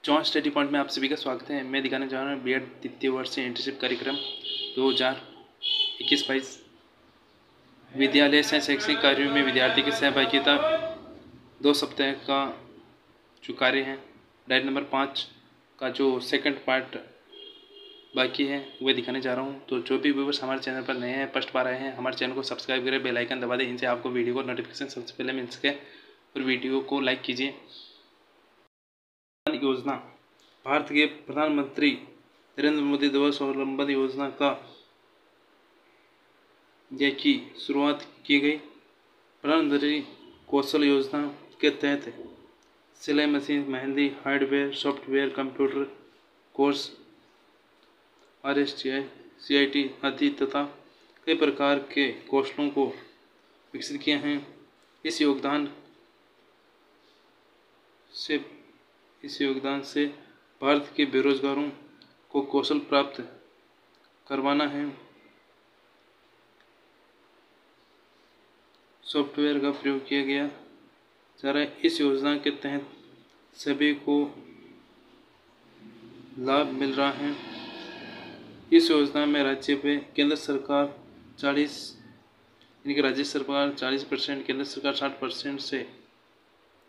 John study point में आप सभी का स्वागत है। मैं दिखाने जा रहा हूँ बीएड द्वितीय वर्ष इंटर्नशिप कार्यक्रम 2021-22 विद्यालय से शैक्षणिक कार्यों में विद्यार्थी की सहभागिता 2 सप्ताह का जो कार्य है, डायरी नंबर 5 का जो सेकंड पार्ट बाकी है वह दिखाने जा रहा हूँ। तो जो भी व्यूअर्स हमारे चैनल पर नए हैं, फर्स्ट बार आए हैं, हमारे चैनल को सब्सक्राइब करें, बेल आइकन दबा दें, इनसे आपको वीडियो को नोटिफिकेशन सबसे पहले मिल सके और वीडियो को लाइक कीजिए। योजना भारत के प्रधानमंत्री नरेंद्र मोदी द्वारा स्वावलंबन योजना का की शुरुआत की गई। प्रधानमंत्री कौशल योजना के तहत सिलाई machine, mehndi, hardware, software, computer course, RSTI, CIT आदि तथा कई प्रकार के कौशलों को विकसित किए हैं। इस योगदान से भारत के बेरोजगारों को कौशल प्राप्त करवाना है। सॉफ्टवेयर का प्रयोग किया गया जा रहा है। इस योजना के तहत सभी को लाभ मिल रहा है। इस योजना में राज्य पे केंद्र सरकार 40 यानी कि राज्य सरकार 40%, केंद्र सरकार 60% से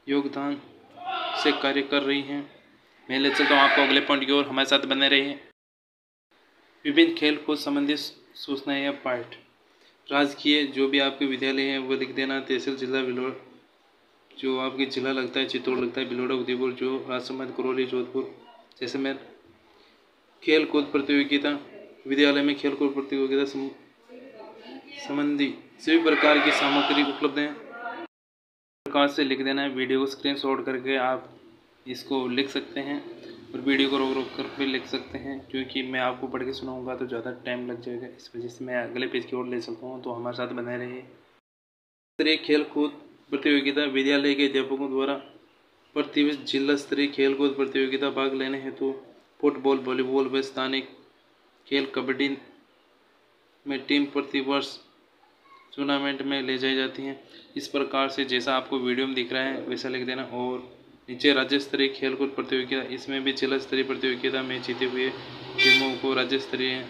योगदान से कार्य कर रही हैं। मैं ले चलता हूँ आपको अगले पॉइंट की ओर, हमारे साथ बने रहिए। विभिन्न खेल कूद संबंधित सूचनाएं या पाठ राजकीय जो भी आपके विद्यालय हैं वो लिख देना। तहसील जिला बिलोड़ा, जो आपके जिला लगता है चित्तौड़ लगता है, बिलोड़ा, उदयपुर, जो राजसमंद, करौली, जोधपुर, जैसलमेर। खेल कूद प्रतियोगिता विद्यालय में खेल कूद प्रतियोगिता संबंधी सभी प्रकार की सामग्री उपलब्ध है। प्रकार से लिख देना है। वीडियो को स्क्रीनशॉट करके आप इसको लिख सकते हैं और वीडियो को रोक कर भी लिख सकते हैं, क्योंकि मैं आपको पढ़ के सुनाऊंगा तो ज़्यादा टाइम लग जाएगा। इस वजह से मैं अगले पेज की ओर ले चलता हूँ, तो हमारे साथ बने रहिए। स्तरीय खेल कूद प्रतियोगिता विद्यालय के अध्यापकों द्वारा प्रतिवर्ष जिला स्तरीय खेल कूद प्रतियोगिता भाग लेने हेतु फुटबॉल, वॉलीबॉल व स्थानिक खेल कबड्डी में टीम प्रतिवर्ष टूर्नामेंट में ले जाई जाती हैं। इस प्रकार से जैसा आपको वीडियो में दिख रहा है वैसा लिख देना। और नीचे राज्य स्तरीय खेलकूद प्रतियोगिता, इसमें भी जिला स्तरीय प्रतियोगिता में जीते हुए टीमों को राज्य स्तरीय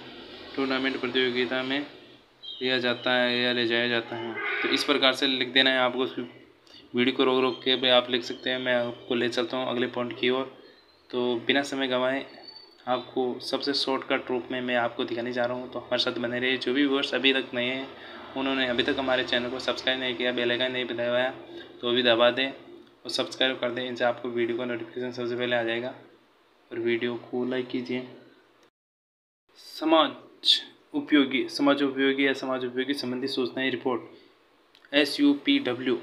टूर्नामेंट प्रतियोगिता में लिया जाता है या ले जाया जाता है। तो इस प्रकार से लिख देना है आपको। वीडियो को रोक के भी आप लिख सकते हैं। मैं आपको ले चलता हूँ अगले पॉइंट की ओर। तो बिना समय गंवाए आपको सबसे शॉर्टकट रूप में मैं आपको दिखाने जा रहा हूँ, तो हमारे साथ बने रहिए। जो भी व्यूअर्स अभी तक नए हैं, उन्होंने अभी तक हमारे चैनल को सब्सक्राइब नहीं किया, बेल आइकन नहीं दबाया, तो अभी दबा दें और सब्सक्राइब कर दें। इनसे आपको वीडियो का नोटिफिकेशन सबसे पहले आ जाएगा। और वीडियो को लाइक कीजिए। समाज उपयोगी संबंधी सूचनाएं रिपोर्ट SUPW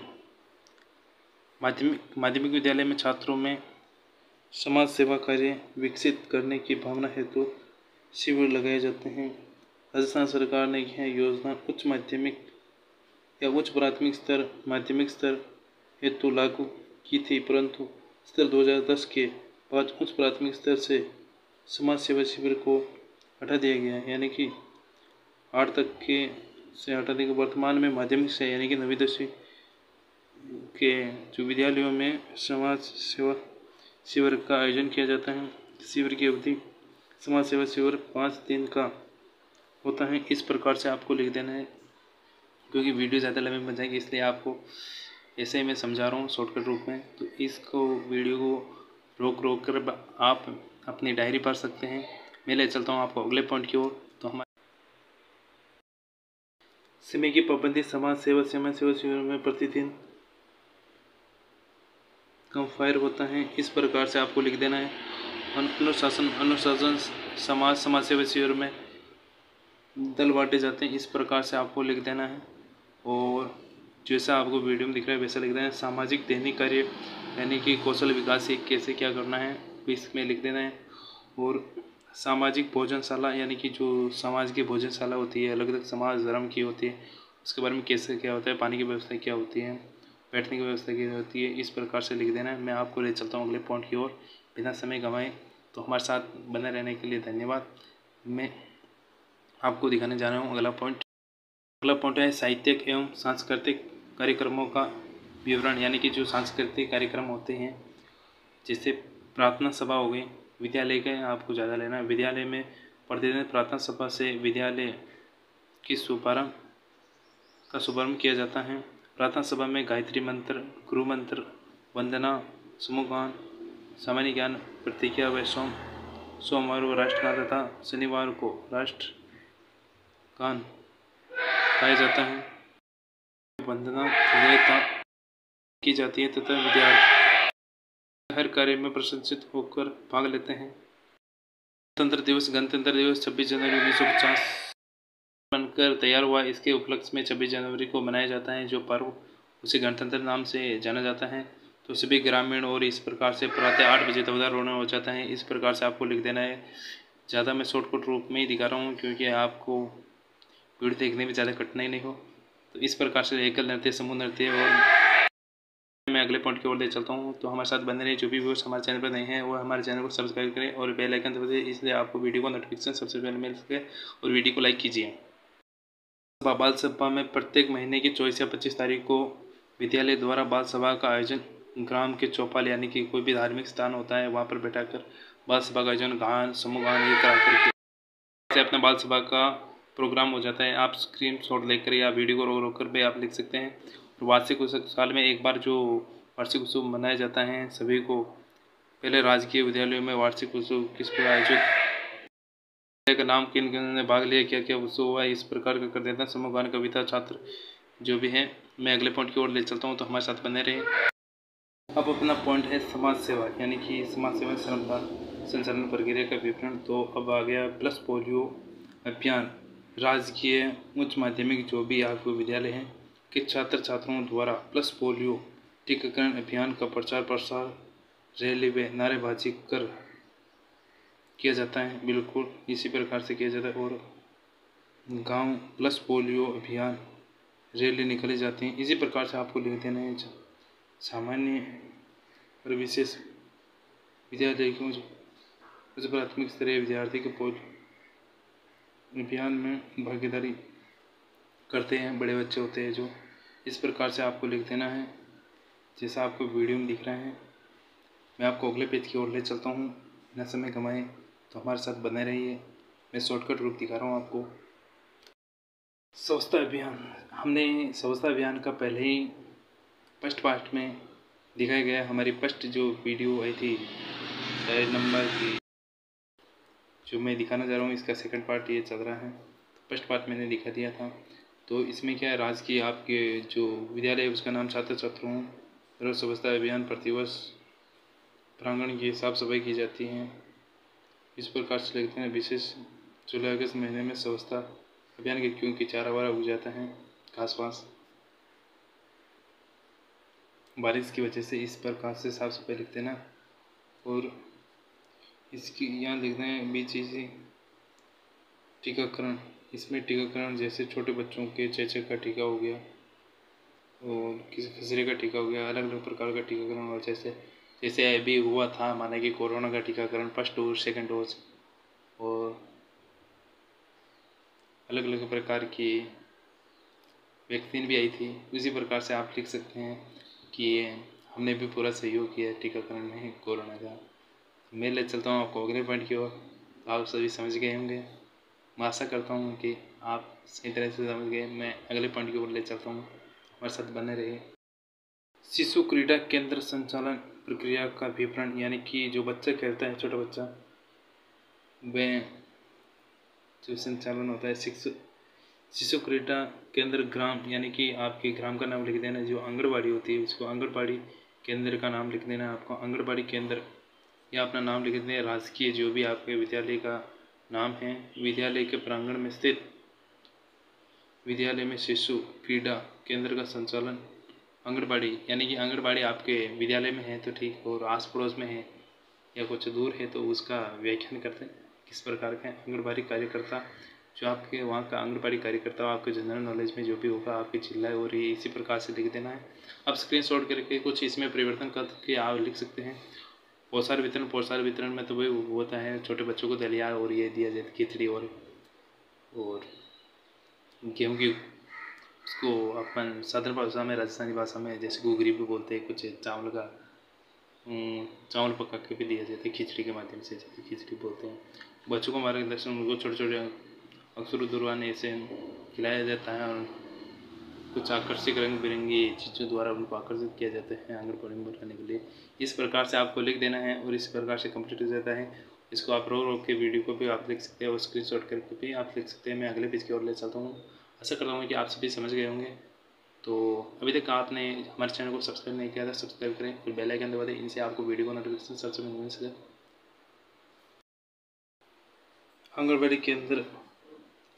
माध्यमिक विद्यालय में छात्रों में समाज सेवा कार्य विकसित करने की भावना हेतु शिविर लगाए जाते हैं। राजस्थान सरकार ने यह योजना उच्च माध्यमिक या उच्च प्राथमिक स्तर, माध्यमिक स्तर हेतु लागू की थी, परंतु स्तर 2010 के बाद उच्च प्राथमिक स्तर से समाज सेवा शिविर को हटा दिया गया, यानी कि 8 तक के से हटा देकर वर्तमान में माध्यमिक से यानी कि 9वीं 10वीं के जो विद्यालयों में समाज सेवा शिविर का आयोजन किया जाता है। शिविर की अवधि समाज सेवा शिविर 5 दिन का होता है। इस प्रकार से आपको लिख देना है, क्योंकि वीडियो ज़्यादा लंबी बन जाएगी, इसलिए आपको ऐसे ही मैं समझा रहा हूँ शॉर्टकट रूप में। तो इसको वीडियो को रोक कर आप अपनी डायरी पढ़ सकते हैं। मैं ले चलता हूँ आपको अगले पॉइंट की ओर। तो हमारे समय की पाबंदी समाज सेवा शिविर में प्रतिदिन फायर होता है। इस प्रकार से आपको लिख देना है। अनुशासन समाज सेवा शिविर में दल बांटे जाते हैं। इस प्रकार से आपको लिख देना है। और जैसा आपको वीडियो में दिख रहा है वैसा लिख देना है। सामाजिक दैनिक कार्य यानी कि कौशल विकास से कैसे क्या करना है इसमें लिख देना है। और सामाजिक भोजनशाला यानी कि जो समाज की भोजनशाला होती है, अलग अलग समाज धर्म की होती है, उसके बारे में कैसे क्या होता है, पानी की व्यवस्था क्या होती है, बैठने की व्यवस्था क्या होती है, इस प्रकार से लिख देना है। मैं आपको ले चलता हूँ अगले पॉइंट की ओर बिना समय गंवाए। तो हमारे साथ बने रहने के लिए धन्यवाद। मैं आपको दिखाने जा रहा हूँ अगला पॉइंट है साहित्यिक एवं सांस्कृतिक कार्यक्रमों का विवरण, यानी कि जो सांस्कृतिक कार्यक्रम होते हैं, जैसे प्रार्थना सभा हो गई, विद्यालय का आपको ज़्यादा लेना है। विद्यालय में प्रतिदिन प्रार्थना सभा से विद्यालय की शुभारंभ किया जाता है। प्रार्थना सभा में गायत्री मंत्र, गुरु मंत्र, वंदना, समूह गान, सामान्य ज्ञान, प्रतिज्ञा व सोमवार को राष्ट्रगान तथा शनिवार को राष्ट्रगान गाया जाता है। वंदना की जाती है तथा विद्यार्थी हर कार्य में प्रशंसित होकर भाग लेते हैं। गणतंत्र दिवस 26 जनवरी 1950 बनकर तैयार हुआ। इसके उपलक्ष्य में 26 जनवरी को मनाया जाता है। जो पर्व उसे गणतंत्र नाम से जाना जाता है। तो सभी ग्रामीण और इस प्रकार से प्रातः 8 बजे ध्वजारोहण हो जाता है। इस प्रकार से आपको लिख देना है। ज़्यादा मैं शॉर्टकट रूप में ही दिखा रहा हूँ क्योंकि आपको वीडियो देखने में ज़्यादा कठिनाई नहीं हो। तो इस प्रकार से एकल नृत्य, समूह नृत्य और मैं अगले पॉइंट की ओर ले चलता हूँ। तो हमारे साथ बने रहे। जो भी व्यूअर्स हमारे चैनल पर नहीं हैं वो हमारे चैनल को सब्सक्राइब करें और बेल आइकन दबाएं, इसलिए आपको वीडियो को नोटिफिकेशन सबसे पहले मिल सके। और वीडियो को लाइक कीजिए। बाल सभा में प्रत्येक महीने की 24 या 25 तारीख को विद्यालय द्वारा बाल सभा का आयोजन ग्राम के चौपाल यानी कि कोई भी धार्मिक स्थान होता है वहाँ पर बैठाकर बाल सभा का आयोजन गान, समूह गान ये करा करके अपना बाल सभा का प्रोग्राम हो जाता है। आप स्क्रीन शॉट लेकर या वीडियो को रोक कर भी आप लिख सकते हैं। वार्षिक उत्सव साल में एक बार जो वार्षिक उत्सव मनाया जाता है सभी को पहले राजकीय विद्यालयों में वार्षिक उत्सव किस प्रकार आयोजित का नाम किन किन ने भाग लिया, क्या क्या उत्सव हुआ, इस प्रकार का कर देता है। समूह गान, कविता, छात्र जो भी हैं। मैं अगले पॉइंट की ओर ले चलता हूँ। तो हमारे साथ बने रहे। अब अपना पॉइंट है समाज सेवा यानी कि समाज सेवा श्रमदान संचालन प्रक्रिया का विवरण। तो अब आ गया प्लस पोलियो अभियान। राजकीय उच्च माध्यमिक जो भी आपको विद्यालय हैं के छात्र छात्राओं द्वारा प्लस पोलियो टीकाकरण अभियान का प्रचार प्रसार, रैली व नारेबाजी कर किया जाता है। बिल्कुल इसी प्रकार से किया जाता है। और गांव प्लस पोलियो अभियान रैली निकाली जाती हैं। इसी प्रकार से आपको लिख देना है। सामान्य और विशेष विद्यालय की उच्च प्राथमिक स्तरीय विद्यार्थी के पोलियो अभियान में भागीदारी करते हैं बड़े बच्चे होते हैं जो। इस प्रकार से आपको लिख देना है जैसा आपको वीडियो में दिख रहा है। मैं आपको अगले पेज की ओर ले चलता हूँ। बिना समय गंवाए तो हमारे साथ बने रहिए। मैं शॉर्टकट रूप दिखा रहा हूँ आपको। स्वच्छता अभियान। हमने स्वच्छता अभियान का पहले ही फर्स्ट पार्ट में दिखाया गया। हमारी फर्स्ट जो वीडियो आई थी शायद नंबर की जो मैं दिखाना चाह रहा हूँ इसका सेकंड पार्ट ये चल रहा है। फर्स्ट पार्ट मैंने दिखा दिया था। तो इसमें क्या है, राजकीय आपके जो विद्यालय है उसका नाम छात्र छात्राओं द्वारा स्वच्छता अभियान प्रतिवर्ष प्रांगण की साफ सफाई की जाती है। इस प्रकार से लिखते हैं। विशेष जुलाई अगस्त महीने में स्वच्छता अभियान के क्योंकि चारा वारा उग जाता है घास वास बारिश की वजह से। इस प्रकार से साफ सफाई लिख देना। और इसकी यहाँ लिखते हैं बीच चीज़ें टीकाकरण। इसमें टीकाकरण जैसे छोटे बच्चों के चेचक का टीका हो गया और किसी खसरे का टीका हो गया, अलग अलग प्रकार का टीकाकरण। और जैसे अभी हुआ था माना कि कोरोना का टीकाकरण फर्स्ट डोज, सेकंड डोज और अलग अलग प्रकार की वैक्सीन भी आई थी। उसी प्रकार से आप लिख सकते हैं कि हमने भी पूरा सहयोग किया टीकाकरण में कोरोना का। मैं ले चलता हूँ आपको अगले पॉइंट की ओर। तो आप सभी समझ गए होंगे। मैं आशा करता हूँ कि आप सही तरह से समझ गए। मैं अगले पॉइंट की ओर ले चलता हूँ। हमारे साथ बने रहिए। शिशु क्रीड़ा केंद्र संचालन प्रक्रिया का विवरण यानी कि जो बच्चा खेलता है, छोटा बच्चा, वह जो संचालन होता है शिशु क्रीड़ा केंद्र ग्राम यानी कि आपके ग्राम का नाम लिख देना। जो आंगनबाड़ी होती है उसको आंगनबाड़ी केंद्र का नाम लिख देना है आपको। आंगनबाड़ी केंद्र या अपना नाम लिख दें। राजकीय जो भी आपके विद्यालय का नाम है, विद्यालय के प्रांगण में स्थित विद्यालय में शिशु क्रीड़ा केंद्र का संचालन आंगनबाड़ी यानी कि आंगनबाड़ी आपके विद्यालय में है तो ठीक, और आस पड़ोस में है या कुछ दूर है तो उसका व्याख्यान करते हैं किस प्रकार के आंगनबाड़ी कार्यकर्ता जो आपके वहाँ का आंगनबाड़ी कार्यकर्ता आपके जनरल नॉलेज में जो भी होगा आपके जिला और ये इसी प्रकार से लिख देना है। आप स्क्रीनशॉट करके कुछ इसमें परिवर्तन करके आप लिख सकते हैं। पोषण वितरण में तो वही होता है छोटे बच्चों को दलिया और ये दिया जाता है, खिचड़ी और गेहूँ की उसको अपन साधारण भाषा में राजस्थानी भाषा में जैसे घुघरी भी बोलते हैं कुछ चावल का, चावल पका के भी दिया जाता है खिचड़ी के माध्यम से, जैसे खिचड़ी बोलते हैं। बच्चों को मार्गदर्शन उनको छोटे छोटे अक्षर दुर्वाने से खिलाया जाता है और कुछ आकर्षक रंग बिरंगी चीज़ों द्वारा उनको आकर्षित किया जाता है आंगनबाड़ी में बनाने के लिए। इस प्रकार से आपको लिख देना है और इस प्रकार से कंप्लीट हो जाता है। इसको आप रोक के वीडियो को भी आप लिख सकते हैं और स्क्रीनशॉट करके भी आप लिख सकते हैं। मैं अगले पेज की ओर ले चलता हूँ। आशा करता हूँ कि आप सभी समझ गए होंगे। तो अभी तक आपने हमारे चैनल को सब्सक्राइब नहीं किया था, सब्सक्राइब करें, फिर बेल आइकन दबा दें, इनसे आपको वीडियो का नोटिफिकेशन सबसे पहले मिल सके। आंगनबाड़ी के अंदर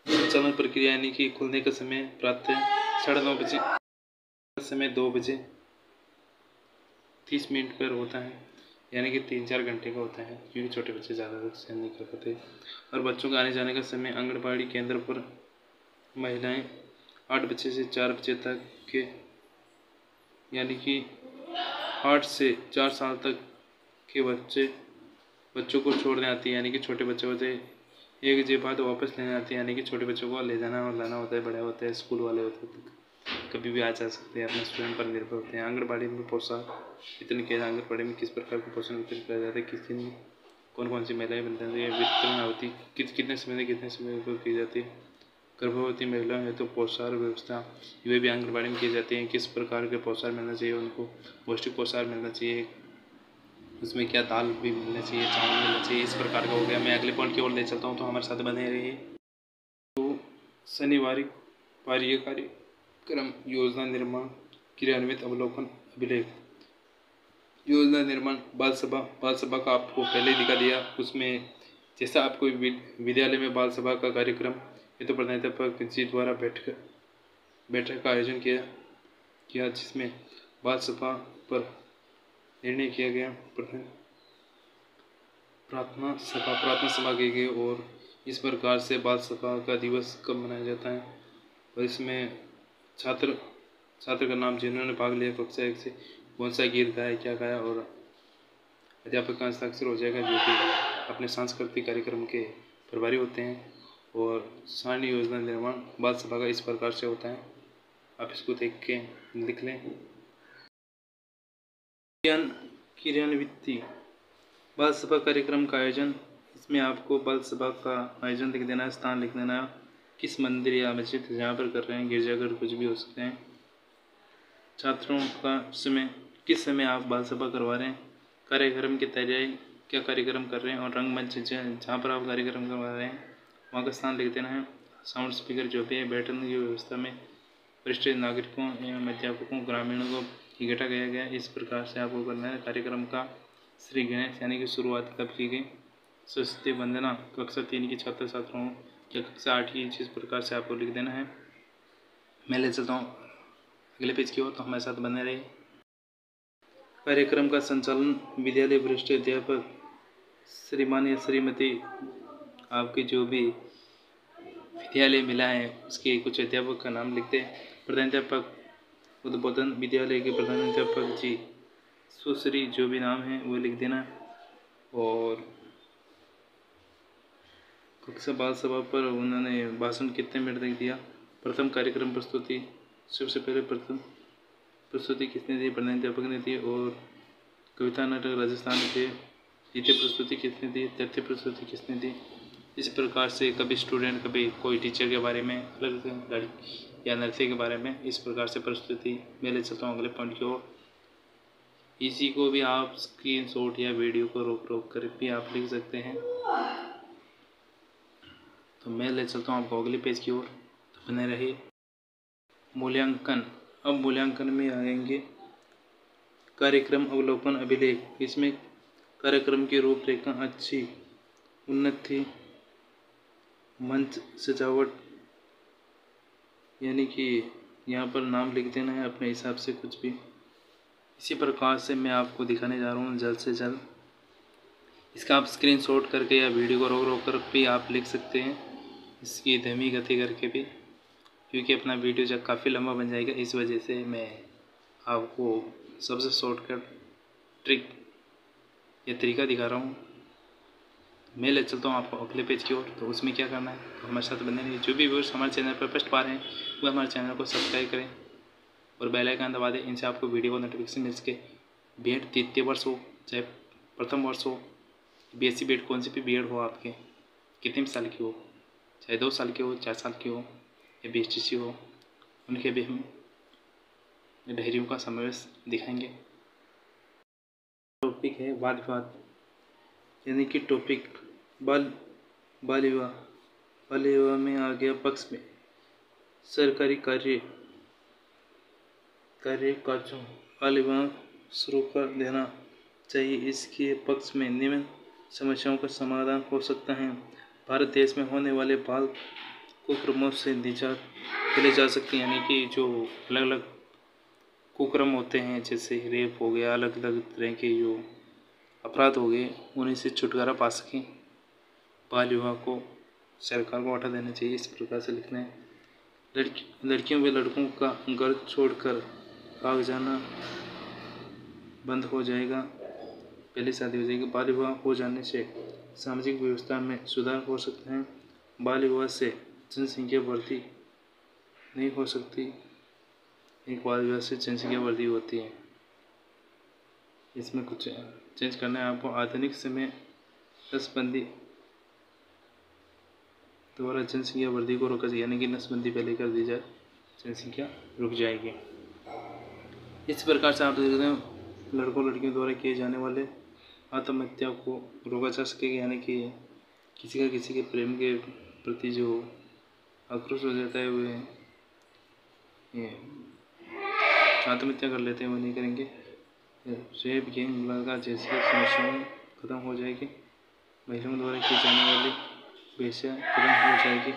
संचालन प्रक्रिया यानी कि खुलने का समय प्रातः 9:30 बजे, समय 2 बजे 30 मिनट पर होता है, यानी कि 3-4 घंटे का होता है, क्योंकि छोटे बच्चे ज़्यादा तक सहन नहीं कर पाते। और बच्चों का आने जाने का समय आंगनबाड़ी केंद्र पर महिलाएं 8 बजे से 4 बजे तक के, यानी कि 8 से 4 साल तक के बच्चों को छोड़ने आती है, यानी कि छोटे बच्चे होते हैं 1 बजे बाद वापस लेने आती है, यानी कि छोटे बच्चों को ले जाना और लाना होता है। बड़े होते हैं, स्कूल वाले होते हैं, कभी भी आ जा सकते हैं, अपने स्वयं पर निर्भर होते हैं। आंगनबाड़ी में पोषण वितरण किया, आंगनबाड़ी में किस प्रकार का पोषण वितरण किया जाता है, किस दिन कौन कौन सी महिलाएं बनती है, वितरण अवधि कितने समय को की जाती है। गर्भवती महिलाएं हैं तो पोषण व्यवस्था वे भी आंगनबाड़ी में की जाती हैं। किस प्रकार के पोषण मिलना चाहिए, उनको पौष्टिक पोषण मिलना चाहिए, उसमें क्या दाल भी मिलना चाहिए, चावल मिलना चाहिए, इस प्रकार का हो गया। मैं अगले पॉइंट की ओर ले चलता हूँ, तो हमारे साथ बने रहिए। तो शनिवार पारिय कार्यक्रम योजना निर्माण क्रियान्वित अवलोकन अभिलेख। योजना निर्माण बाल सभा का आपको पहले दिखा दिया। उसमें जैसा आपको विद्यालय में बाल सभा का कार्यक्रम ये तो प्रधानाध्यापक जी द्वारा बैठक का आयोजन किया जिसमें बाल सभा पर निर्णय किया गया। प्रार्थना सभा की गई और इस प्रकार से बाल सभा का दिवस कब मनाया जाता है। और इसमें छात्र का नाम जिन्होंने भाग लिया कक्षा 1 से कौन सा गीत गाया, क्या गाया, और अध्यापक का हस्ताक्षर हो जाएगा जो कि अपने सांस्कृतिक कार्यक्रम के प्रभारी होते हैं। और सारणी योजना निर्माण बाल सभा का इस प्रकार से होता है, आप इसको देख के लिख लें। क्रियान्वित बाल सभा कार्यक्रम का आयोजन, इसमें आपको बाल सभा का आयोजन लिख देना है, स्थान लिख देना है, किस मंदिर या मस्जिद जहाँ पर कर रहे हैं, गिरजाघर कुछ भी हो सकते हैं। छात्रों का समय, किस समय आप बाल सभा करवा रहे हैं, कार्यक्रम की तैयारी क्या कार्यक्रम कर रहे हैं, और रंगमंच जहाँ पर आप कार्यक्रम करवा रहे हैं वहाँ का स्थान लिख देना है। साउंड स्पीकर जो भी है, बैठने की व्यवस्था में वरिष्ठ नागरिकों एवं अध्यापकों ग्रामीणों को इकट्ठा किया गया। इस प्रकार से आपको करना है। कार्यक्रम का श्री गणेश यानी कि शुरुआत कब की गई, सरस्वती वंदना कक्षा 3 की छात्र छात्राओं या कक्षा 8 की, जिस प्रकार से आपको लिख देना है। मैं ले चलता हूँ अगले पेज की ओर, तो हमारे साथ बने रहे। कार्यक्रम का संचालन विद्यालय वरिष्ठ अध्यापक श्रीमान या श्रीमती, आपके जो भी विद्यालय मिला है उसके कुछ अध्यापक का नाम लिख दें। प्रधानाध्यापक उद्बोधन विद्यालय के प्रधानाध्यापक जी सुश्री जो भी नाम है वो लिख देना। और कक्षा बाल सभा पर उन्होंने भाषण कितने मिनट तक दिया। प्रथम कार्यक्रम प्रस्तुति, सबसे पहले प्रथम प्रस्तुति किसने दी, प्रधानाध्यापक ने दी। और कविता नाटक राजस्थान के द्वितीय प्रस्तुति किसने दी, तृतीय प्रस्तुति किसने दी। इस प्रकार से कभी स्टूडेंट, कभी कोई टीचर के बारे में अलग या नृत्य के बारे में, इस प्रकार से प्रस्तुति। मैं ले चलता हूँ अगले पॉइंट की ओर। इसी को भी आप स्क्रीनशॉट या वीडियो को रोक कर भी आप लिख सकते हैं। तो मैं ले चलता हूँ आपको अगले पेज की ओर, तो बने रहिए। मूल्यांकन, अब मूल्यांकन में आएंगे कार्यक्रम अवलोकन अभिलेख। इसमें कार्यक्रम की रूपरेखा अच्छी, उन्नति, मंच सजावट, यानी कि यहाँ पर नाम लिख देना है अपने हिसाब से कुछ भी। इसी प्रकार से मैं आपको दिखाने जा रहा हूँ जल्द से जल्द। इसका आप स्क्रीनशॉट करके या वीडियो को रोक कर भी आप लिख सकते हैं, इसकी धीमी गति करके भी, क्योंकि अपना वीडियो जब काफ़ी लंबा बन जाएगा, इस वजह से मैं आपको सबसे शॉर्टकट ट्रिक या तरीका दिखा रहा हूँ। मैं ले चलता हूँ आपको अगले पेज की ओर। तो उसमें क्या करना है, तो हमारे साथ बने रहिए। जो भी व्यूअर्स हमारे चैनल पर फर्स्ट बार हैं वो हमारे चैनल को सब्सक्राइब करें और बेल आइकन दबा दें, इनसे आपको वीडियो को नोटिफिकेशन मिल सके। भेंट 3 वर्ष हो चाहे प्रथम वर्ष हो, BSc बीएड, कौन सी भी बीएड हो आपके, कितने साल की हो, चाहे 2 साल की हो, 4 साल की हो या BSTC हो, उनके भी हम डिग्रियों का समावेश दिखाएंगे। टॉपिक है वाद विवाद, यानी कि टॉपिक बाल विवाह। बाल विवाह में आ गया पक्ष में सरकारी काजों बाल विवाह शुरू कर देना चाहिए। इसके पक्ष में निम्न समस्याओं का समाधान हो सकता है। भारत देश में होने वाले बाल कुक्रमों से निजात दिलाई जा सकती है, यानी कि जो अलग अलग कुक्रम होते हैं, जैसे रेप हो गया, अलग अलग तरह के जो अपराध हो गए, उन्हीं से छुटकारा पा सकें। बाल विवाह को सरकार को हटा देना चाहिए, इस प्रकार से लिखना है। लड़कियों व लड़कों का घर छोड़कर भाग जाना बंद हो जाएगा, पहले शादी हो जाएगी। बाल विवाह हो जाने से सामाजिक व्यवस्था में सुधार हो सकता है। बाल विवाह से जनसंख्या वृद्धि नहीं हो सकती, एक बाल विवाह से जनसंख्या वृद्धि होती है। इसमें कुछ चेंज करना है आपको। आधुनिक समय नसबंदी द्वारा जनसंख्या वृद्धि को रोका जाए, यानी कि नसबंदी पहले कर दी जाए, जनसंख्या रुक जाएगी। इस प्रकार से आप देख रहे हैं लड़कों लड़कियों द्वारा किए जाने वाले आत्महत्या को रोका जा सकेगा, यानी कि किसी के प्रेम के प्रति जो आक्रोश हो जाता है वे आत्महत्या कर लेते हैं, वो नहीं करेंगे। रेप गैंग बलात्कार जैसी समस्याएं खत्म हो जाएगी। महिलाओं द्वारा की जाने वाली वेश्या खत्म हो जाएगी।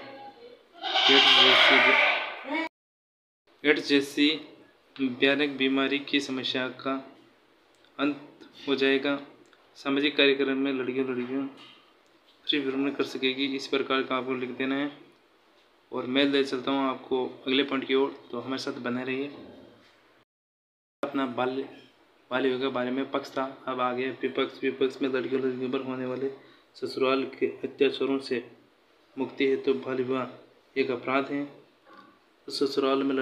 एड्स जैसी भयानक बीमारी की समस्या का अंत हो जाएगा। सामाजिक कार्यक्रम में लड़कियों फ्री भ्रमण कर सकेगी, इस प्रकार का आपको लिख देना है। और मैं ले चलता हूँ आपको अगले पॉइंट की ओर, तो हमारे साथ बने रहिए। अपना बाल विवाह के बारे में पक्ष था, अब आ गया विपक्ष। विपक्ष में लड़कियों पर होने वाले ससुराल के अत्याचारों से मुक्ति है। तो बाल विवाह एक अपराध है। ससुराल में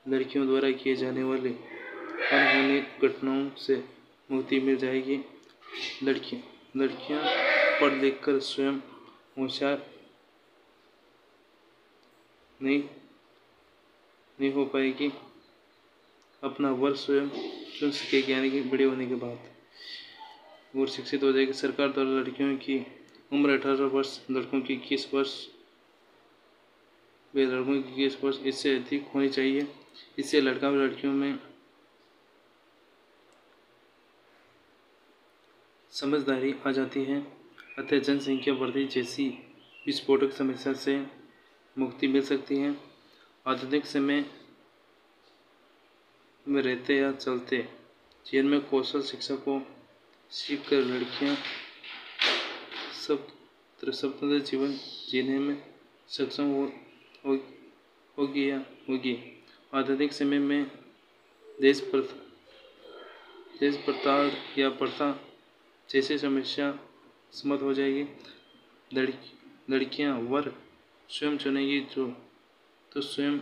लड़कियों द्वारा किए जाने वाले अनहोनी घटनाओं से मुक्ति मिल जाएगी। लड़कियां पढ़ लिख कर स्वयं होशियार नहीं हो पाएगी, अपना वर स्वयं चुन सकेगी, यानी कि बड़े होने के बाद और शिक्षित हो जाएगी। सरकार द्वारा लड़कियों की उम्र 18 वर्ष, लड़कों की 21 वर्ष वे लड़कों की 21 वर्ष इससे अधिक होनी चाहिए। इससे लड़का व लड़कियों में समझदारी आ जाती है, अतः जनसंख्या वृद्धि जैसी विस्फोटक समस्या से मुक्ति मिल सकती है। आधुनिक समय में रहते या चलते जीवन में कौशल शिक्षा को सीख कर लड़कियां स्वतंत्र जीवन जीने में सक्षम होगी। आधुनिक समय में देश प्रताड़ या प्रथा जैसी समस्या समाप्त हो जाएगी। लड़कियां वर स्वयं चुनेगी तो स्वयं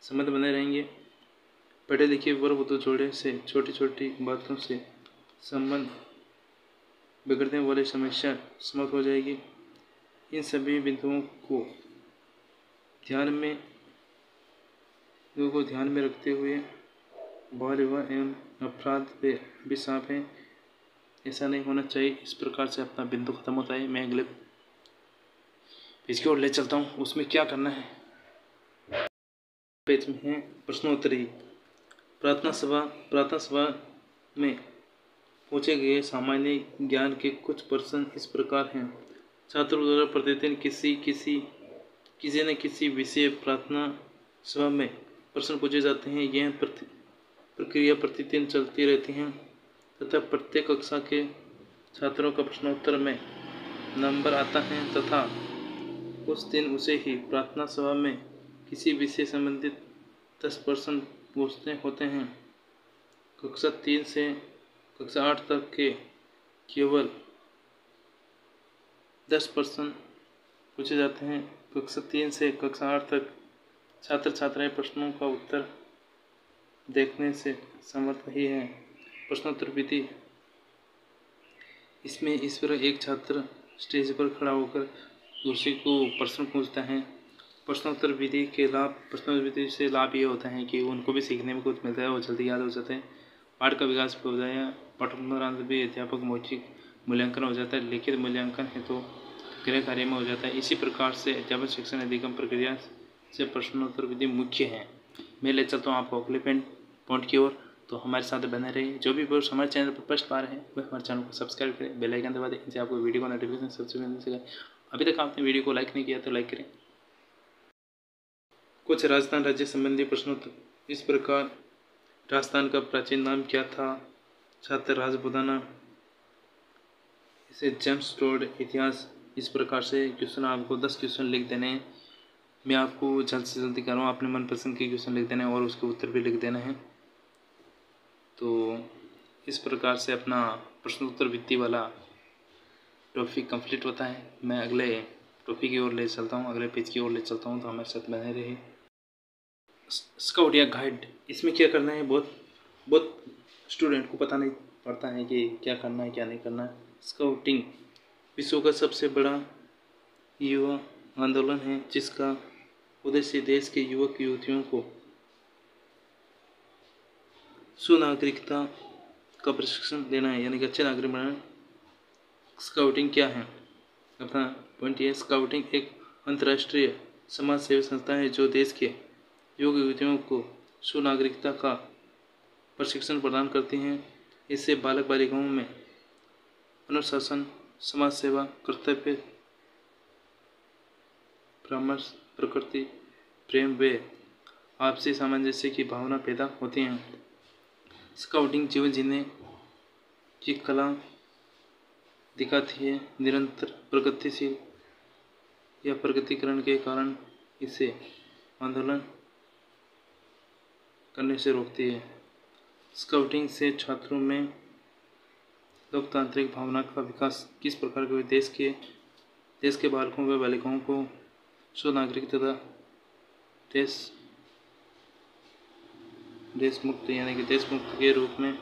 संबंध बने रहेंगे। पढ़े लिखे वर वधू जोड़े से छोटी छोटी बातों से संबंध बिगड़ने वाली समस्या समाप्त हो जाएगी। इन सभी बिंदुओं को ध्यान में रखते हुए बाल विवाह एवं अपराध पे भी साफ है, ऐसा नहीं होना चाहिए। इस प्रकार से अपना बिंदु खत्म होता है। मैं अगले पेज की ओर ले चलता हूँ। उसमें क्या करना है, पेज में है प्रश्नोत्तरी। प्रार्थना सभा में पूछे गए सामान्य ज्ञान के कुछ प्रश्न इस प्रकार हैं। छात्रों द्वारा प्रतिदिन किसी न किसी विषय प्रार्थना सभा में प्रश्न पूछे जाते हैं। यह प्रक्रिया प्रतिदिन चलती रहती है तथा प्रत्येक कक्षा के छात्रों का प्रश्नोत्तर में नंबर आता है तथा उस दिन उसे ही प्रार्थना सभा में किसी विषय संबंधित 10 प्रश्न पूछने होते हैं। कक्षा 3 से कक्षा 8 तक के केवल 10 प्रश्न पूछे जाते हैं। कक्षा 3 से कक्षा 8 तक छात्र छात्राएं प्रश्नों का उत्तर देखने से समर्थ ही हैं। प्रश्नोत्तर विधि। इसमें इस पर एक छात्र स्टेज पर खड़ा होकर दूसरे को प्रश्न पूछता है। प्रश्नोत्तर विधि के लाभ, प्रश्नोत्तर विधि से लाभ ये होता है कि उनको भी सीखने में कुछ मिलता है और जल्दी याद हो जाता है। पाठ का विकास हो जाए, पाठ्यक्रम दौरान भी अध्यापक मौखिक मूल्यांकन हो जाता है, लिखित मूल्यांकन है तो गृह कार्य में हो जाता है। इसी प्रकार से अध्यापन शिक्षण अधिगम प्रक्रिया से प्रश्नोत्तर विधि मुख्य है। मैं ले चलता हूँ आपको अगले पॉइंट की ओर, तो हमारे साथ बने रहिए। जो भी व्यूअर्स हमारे चैनल पर फर्स्ट बार है वह हमारे चैनल को सब्सक्राइब करें, बेल आइकन दबा दें, इनसे आपको वीडियो का नोटिफिकेशन सबसे पहले मिल सके। अभी तक आपने वीडियो को लाइक नहीं किया तो लाइक करें। कुछ राजस्थान राज्य संबंधी प्रश्नोत्तर इस प्रकार। राजस्थान का प्राचीन नाम क्या था? छात्र राजपुताना। इसे जेम्स टोड इतिहास। इस प्रकार से क्वेश्चन आपको 10 क्वेश्चन लिख देने हैं। मैं आपको जल्द से जल्दी कर रहा हूँ, अपने मनपसंद के क्वेश्चन लिख देने हैं और उसके उत्तर भी लिख देना है। तो इस प्रकार से अपना प्रश्नोत्तर विधि वाला टॉपिक कंप्लीट होता है। मैं अगले टॉपिक की ओर ले चलता हूँ, अगले पेज की ओर ले चलता हूँ, तो हमारे साथ बने रहिए। स्काउट या गाइड, इसमें क्या करना है, बहुत स्टूडेंट को पता नहीं पड़ता है कि क्या करना है क्या नहीं करना है। स्काउटिंग विश्व का सबसे बड़ा युवा आंदोलन है जिसका उद्देश्य देश के युवक युवतियों को सुनागरिकता का प्रशिक्षण देना है, यानी कि अच्छे नागरिक बनाना। स्काउटिंग क्या है? अपना पॉइंट ये, स्काउटिंग एक अंतर्राष्ट्रीय समाज सेवी संस्था है जो देश के युवक युवतियों को सुनागरिकता का प्रशिक्षण प्रदान करती हैं। इससे बालक बालिकाओं में अनुशासन, समाज सेवा, कर्तव्य, परामर्श, प्रकृति प्रेम व आपसी सामंजस्य की भावना पैदा होती हैं। स्काउटिंग जीवन जीने की कला दिखाती है। निरंतर प्रगतिशील या प्रगतिकरण के कारण इसे आंदोलन करने से रोकती है। स्काउटिंग से छात्रों में लोकतांत्रिक भावना का विकास किस प्रकार के देश के बालकों व बालिकाओं को सुनागरिक तथा देशमुक्त यानी कि देशमुक्त के रूप में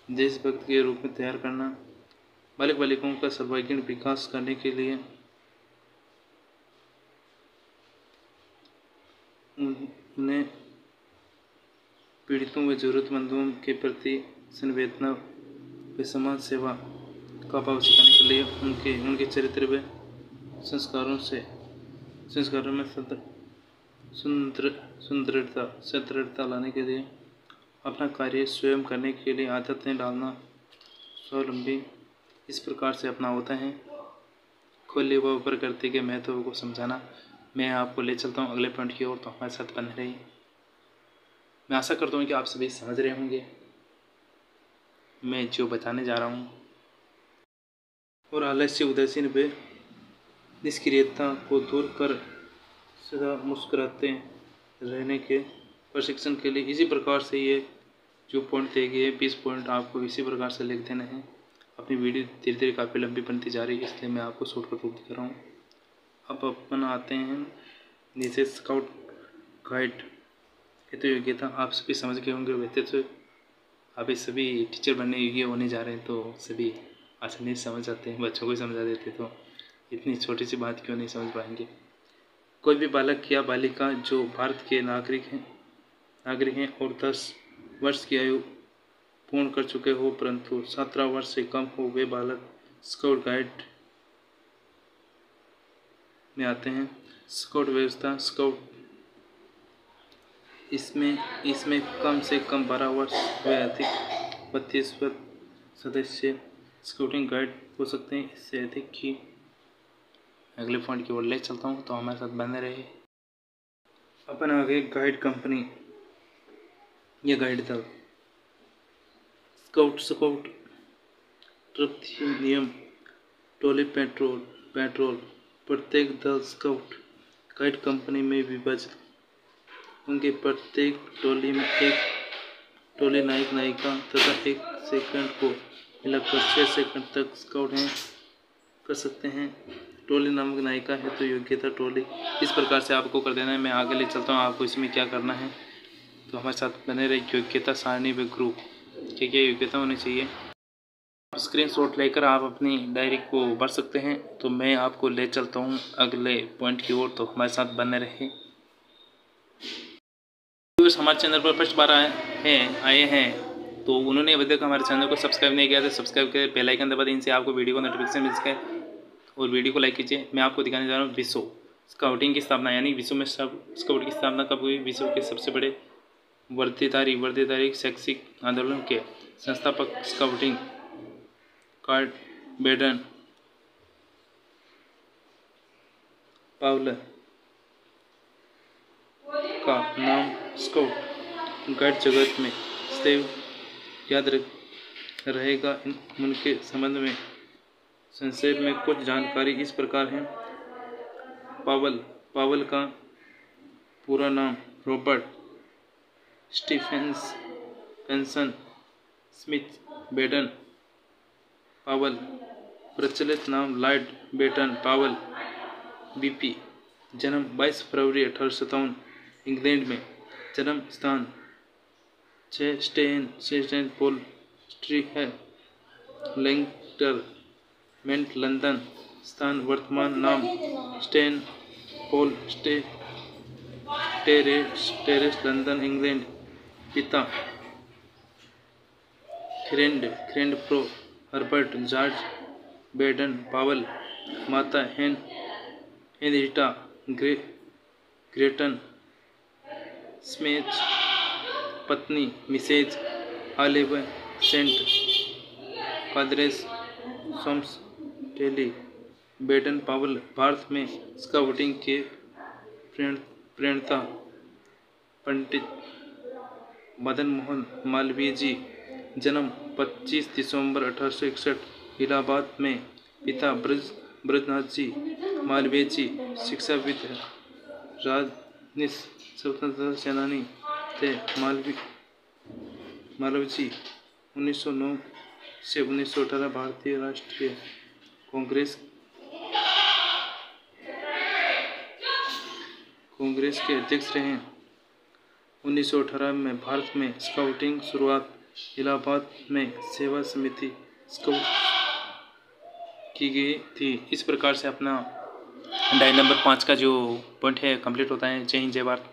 देशभक्त के रूप में तैयार करना। बालक बालिकाओं का सर्वांगीण विकास करने के लिए उन्हें पीड़ितों व जरूरतमंदों के प्रति संवेदना व समाज सेवा का भाव सिखाने के लिए उनके चरित्र व संस्कारों में सुदृढ़ता लाने के लिए अपना कार्य स्वयं करने के लिए आदतें डालना। स्वावलंबी इस प्रकार से अपना होता है। खुले व प्रकृति के महत्व को समझाना। मैं आपको ले चलता हूँ अगले पॉइंट की ओर, तो हमारे साथ बने रहिए। मैं आशा करता हूँ कि आप सभी समझ रहे होंगे मैं जो बताने जा रहा हूँ। और आलस्य, उदासीन व निष्क्रियता को दूर कर सदा मुस्कुराते रहने के प्रशिक्षण के लिए। इसी प्रकार से ये जो पॉइंट दिए गए 20 पॉइंट आपको इसी प्रकार से लिख देने हैं। अपनी वीडियो धीरे धीरे काफ़ी लंबी बनती जा रही है, इसलिए मैं आपको शॉर्टकट रूप दिखा रहा हूँ। अब अपन आते हैं नीचे। स्काउट गाइड हेतु योग्यता आप सभी समझ गए होंगे। वैसे तो अभी सभी टीचर बनने योग्य होने जा रहे हैं, तो सभी आसानी से समझ जाते हैं। बच्चों को समझा देते तो इतनी छोटी सी बात क्यों नहीं समझ पाएंगे। कोई भी बालक या बालिका जो भारत के नागरिक हैं और 10 वर्ष की आयु पूर्ण कर चुके हो परंतु 17 वर्ष से कम हो, वे बालक स्काउट गाइड में आते हैं। स्काउट व्यवस्था, स्काउट इसमें कम से कम 12 वर्ष व अधिक 32 सदस्य स्काउटिंग गाइड हो सकते हैं। इससे अधिक की अगले पॉइंट की ओर ले चलता हूँ, तो हमारे साथ बने रहिए। अपन आगे गाइड कंपनी या गाइड दल। स्काउट ट्रप्थी नियम, टोली पेट्रोल प्रत्येक दल स्काउट गाइड कंपनी में विभाजित होंगे। प्रत्येक टोली में एक टोली नायक नायिका तथा 1 सेकंड को मिलाकर 6 सेकंड तक स्काउट कर सकते हैं। टोली नामक नायिका है तो योग्यता टोली इस प्रकार से आपको कर देना है। मैं आगे ले चलता हूँ, आपको इसमें क्या करना है। तो हमारे साथ बने रहे। योग्यता सारणी व ग्रुप, क्या क्या योग्यता होनी चाहिए। स्क्रीनशॉट लेकर आप अपनी डायरी को भर सकते हैं। तो मैं आपको ले चलता हूँ अगले पॉइंट की ओर, तो हमारे साथ बने रहे। हमारे चैनल पर फर्स्ट बार आए हैं तो उन्होंने अभी तक हमारे चैनल को सब्सक्राइब नहीं किया तो सब्सक्राइब करके बेल आइकन दबा दें। इनसे आपको वीडियो को नोटिफिकेशन मिल सके और वीडियो को लाइक कीजिए। मैं आपको दिखाने जा रहा हूँ विश्व स्काउटिंग की स्थापना, यानी विश्व में स्काउट की स्थापना कब हुई। विश्व के सबसे बड़े वर्दीधारी शैक्षिक आंदोलन के संस्थापक स्काउटिंग कार्ड बेडन पाउल का नाम स्काउट गाइड जगत में सदैव याद रहेगा। उनके संबंध में संक्षेप में कुछ जानकारी इस प्रकार है। पावल का पूरा नाम रॉबर्ट स्टीफेंसन स्मिथ बेडन पावल, प्रचलित नाम लॉर्ड बेटन पावल बीपी। जन्म 22 फरवरी 1857 इंग्लैंड में। जन्म स्थान स्टेन पोल स्ट्रीट है, लैंगमेंट लंदन। स्थान वर्तमान नाम स्टेन पोल टेरेस लंदन इंग्लैंड। पिता ग्रैंड प्रो हर्बर्ट जॉर्ज बेडन पावल। माता हेनरिटा ग्रेटन स्मिथ। पत्नी मिसेज ऑलिव सेंट कादरेस सोम्स टेली बेडन पावल। भारत में स्काउटिंग के प्रणेता पंडित मदन मोहन मालवीय जी। जन्म 25 दिसंबर 1861 इलाहाबाद में। पिता ब्रजनाथ जी मालवीय जी शिक्षाविद, राजनीतिक स्वतंत्रता सेनानी थे। मालवीय जी 1909 से 1918 भारतीय राष्ट्रीय कांग्रेस के अध्यक्ष रहे। 1918 में भारत में स्काउटिंग शुरुआत इलाहाबाद में सेवा समिति स्काउट की गई थी। इस प्रकार से अपना डायरी नंबर 5 का जो पॉइंट है कंप्लीट होता है। जय हिंद जय भारत।